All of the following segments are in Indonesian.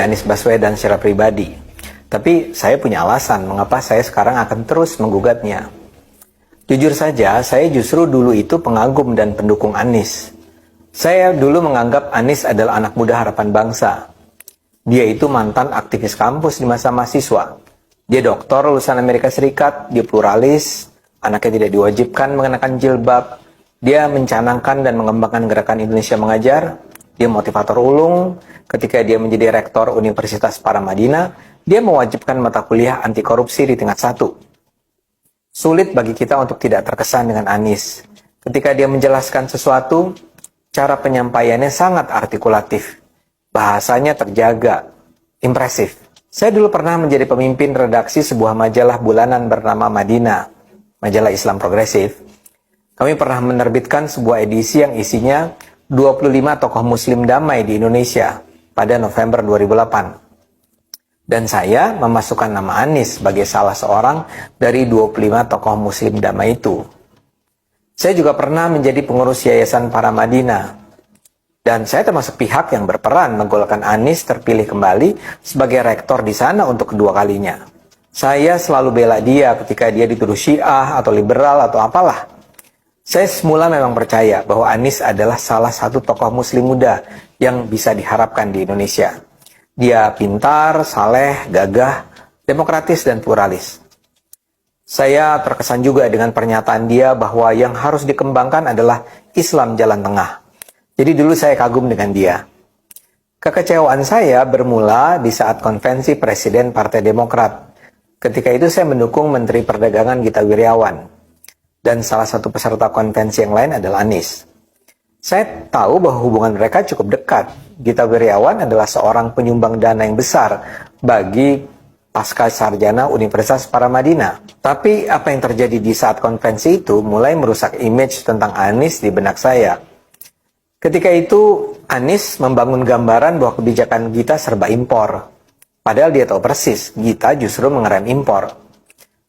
Anies Baswedan secara pribadi. Tapi saya punya alasan mengapa saya sekarang akan terus menggugatnya. Jujur saja, saya justru dulu itu pengagum dan pendukung Anies. Saya dulu menganggap Anies adalah anak muda harapan bangsa. Dia itu mantan aktivis kampus di masa mahasiswa. Dia doktor lulusan Amerika Serikat, dia pluralis, anaknya tidak diwajibkan mengenakan jilbab, dia mencanangkan dan mengembangkan gerakan Indonesia Mengajar, dia motivator ulung, ketika dia menjadi rektor Universitas Paramadina, dia mewajibkan mata kuliah anti korupsi di tingkat 1. Sulit bagi kita untuk tidak terkesan dengan Anies. Ketika dia menjelaskan sesuatu, cara penyampaiannya sangat artikulatif. Bahasanya terjaga, impresif. Saya dulu pernah menjadi pemimpin redaksi sebuah majalah bulanan bernama Madinah, majalah Islam progresif. Kami pernah menerbitkan sebuah edisi yang isinya 25 tokoh muslim damai di Indonesia pada November 2008. Dan saya memasukkan nama Anies sebagai salah seorang dari 25 tokoh muslim damai itu. Saya juga pernah menjadi pengurus Yayasan Paramadina. Dan saya termasuk pihak yang berperan menggolkan Anies terpilih kembali sebagai rektor di sana untuk kedua kalinya. Saya selalu bela dia ketika dia dituduh Syiah atau liberal atau apalah. Saya semula memang percaya bahwa Anies adalah salah satu tokoh muslim muda yang bisa diharapkan di Indonesia. Dia pintar, saleh, gagah, demokratis dan pluralis. Saya terkesan juga dengan pernyataan dia bahwa yang harus dikembangkan adalah Islam jalan tengah. Jadi dulu saya kagum dengan dia. Kekecewaan saya bermula di saat konvensi Presiden Partai Demokrat. Ketika itu saya mendukung Menteri Perdagangan Gita Wirjawan. Dan salah satu peserta konvensi yang lain adalah Anies. Saya tahu bahwa hubungan mereka cukup dekat. Gita Wirjawan adalah seorang penyumbang dana yang besar bagi pasca sarjana Universitas Paramadina. Tapi apa yang terjadi di saat konvensi itu mulai merusak image tentang Anies di benak saya. Ketika itu, Anies membangun gambaran bahwa kebijakan Gita serba impor. Padahal dia tahu persis, Gita justru mengerem impor.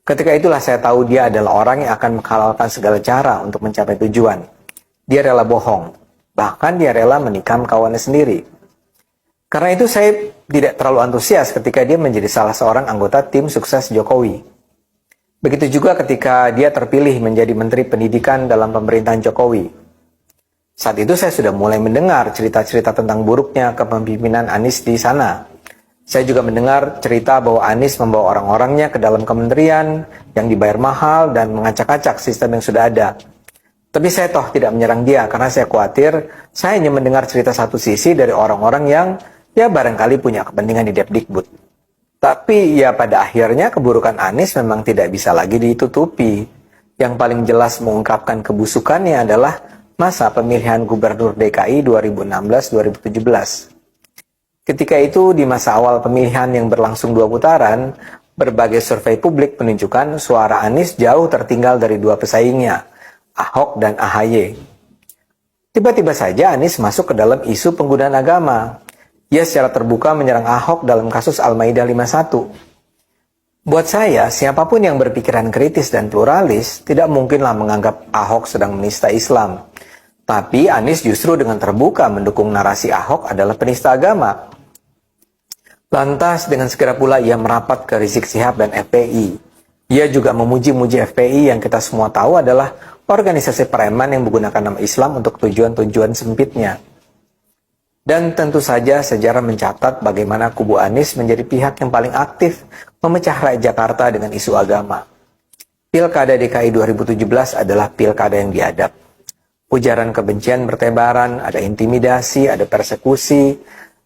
Ketika itulah saya tahu dia adalah orang yang akan menghalalkan segala cara untuk mencapai tujuan. Dia rela bohong. Bahkan dia rela menikam kawannya sendiri. Karena itu saya tidak terlalu antusias ketika dia menjadi salah seorang anggota tim sukses Jokowi. Begitu juga ketika dia terpilih menjadi Menteri Pendidikan dalam pemerintahan Jokowi. Saat itu saya sudah mulai mendengar cerita-cerita tentang buruknya kepemimpinan Anies di sana. Saya juga mendengar cerita bahwa Anies membawa orang-orangnya ke dalam kementerian yang dibayar mahal dan mengacak-acak sistem yang sudah ada. Tapi saya toh tidak menyerang dia karena saya khawatir saya hanya mendengar cerita satu sisi dari orang-orang yang ya barangkali punya kepentingan di Depdikbud. Tapi ya pada akhirnya keburukan Anies memang tidak bisa lagi ditutupi. Yang paling jelas mengungkapkan kebusukannya adalah masa pemilihan gubernur DKI 2016-2017. Ketika itu di masa awal pemilihan yang berlangsung 2 putaran, berbagai survei publik menunjukkan suara Anies jauh tertinggal dari 2 pesaingnya, Ahok dan AHY. Tiba-tiba saja Anies masuk ke dalam isu penggunaan agama. Ia secara terbuka menyerang Ahok dalam kasus Al-Maidah 51. Buat saya, siapapun yang berpikiran kritis dan pluralis tidak mungkinlah menganggap Ahok sedang menista Islam. Tapi Anies justru dengan terbuka mendukung narasi Ahok adalah penista agama. Lantas dengan segera pula ia merapat ke Rizik Syihab dan FPI. Ia juga memuji-muji FPI yang kita semua tahu adalah organisasi preman yang menggunakan nama Islam untuk tujuan-tujuan sempitnya. Dan tentu saja sejarah mencatat bagaimana kubu Anies menjadi pihak yang paling aktif memecah rakyat Jakarta dengan isu agama. Pilkada DKI 2017 adalah pilkada yang biadab. Ujaran kebencian bertebaran, ada intimidasi, ada persekusi,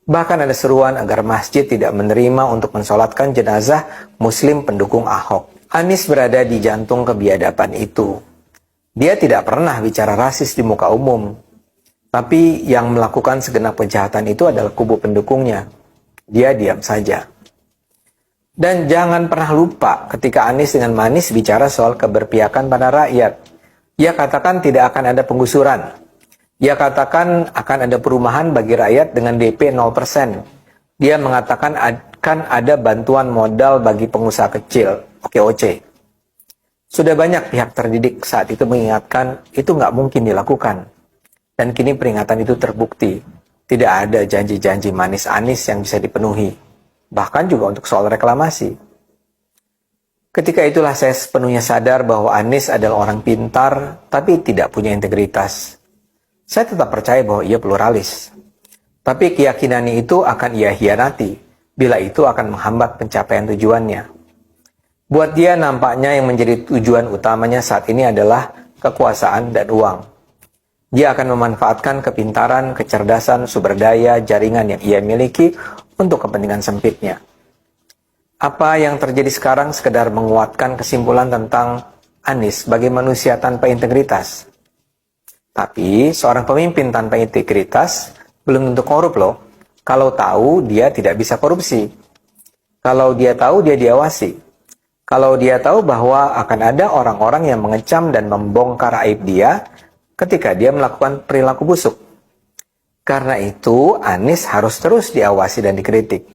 bahkan ada seruan agar masjid tidak menerima untuk mensolatkan jenazah muslim pendukung Ahok. Anies berada di jantung kebiadaban itu. Dia tidak pernah bicara rasis di muka umum, tapi yang melakukan segenap kejahatan itu adalah kubu pendukungnya. Dia diam saja. Dan jangan pernah lupa ketika Anies dengan manis bicara soal keberpihakan pada rakyat. Ia katakan tidak akan ada penggusuran. Ia katakan akan ada perumahan bagi rakyat dengan DP 0%. Dia mengatakan akan ada bantuan modal bagi pengusaha kecil, OKOC. Sudah banyak pihak terdidik saat itu mengingatkan itu nggak mungkin dilakukan. Dan kini peringatan itu terbukti. Tidak ada janji-janji manis Anies yang bisa dipenuhi. bahkan juga untuk soal reklamasi. Ketika itulah saya sepenuhnya sadar bahwa Anies adalah orang pintar, tapi tidak punya integritas. Saya tetap percaya bahwa ia pluralis. Tapi keyakinannya itu akan ia hianati, bila itu akan menghambat pencapaian tujuannya. Buat dia nampaknya yang menjadi tujuan utamanya saat ini adalah kekuasaan dan uang. Dia akan memanfaatkan kepintaran, kecerdasan, sumber daya, jaringan yang ia miliki untuk kepentingan sempitnya. Apa yang terjadi sekarang sekedar menguatkan kesimpulan tentang Anies sebagai manusia tanpa integritas. Tapi seorang pemimpin tanpa integritas belum tentu korup loh. Kalau tahu dia tidak bisa korupsi. Kalau dia tahu dia diawasi. Kalau dia tahu bahwa akan ada orang-orang yang mengecam dan membongkar aib dia ketika dia melakukan perilaku busuk. Karena itu Anies harus terus diawasi dan dikritik.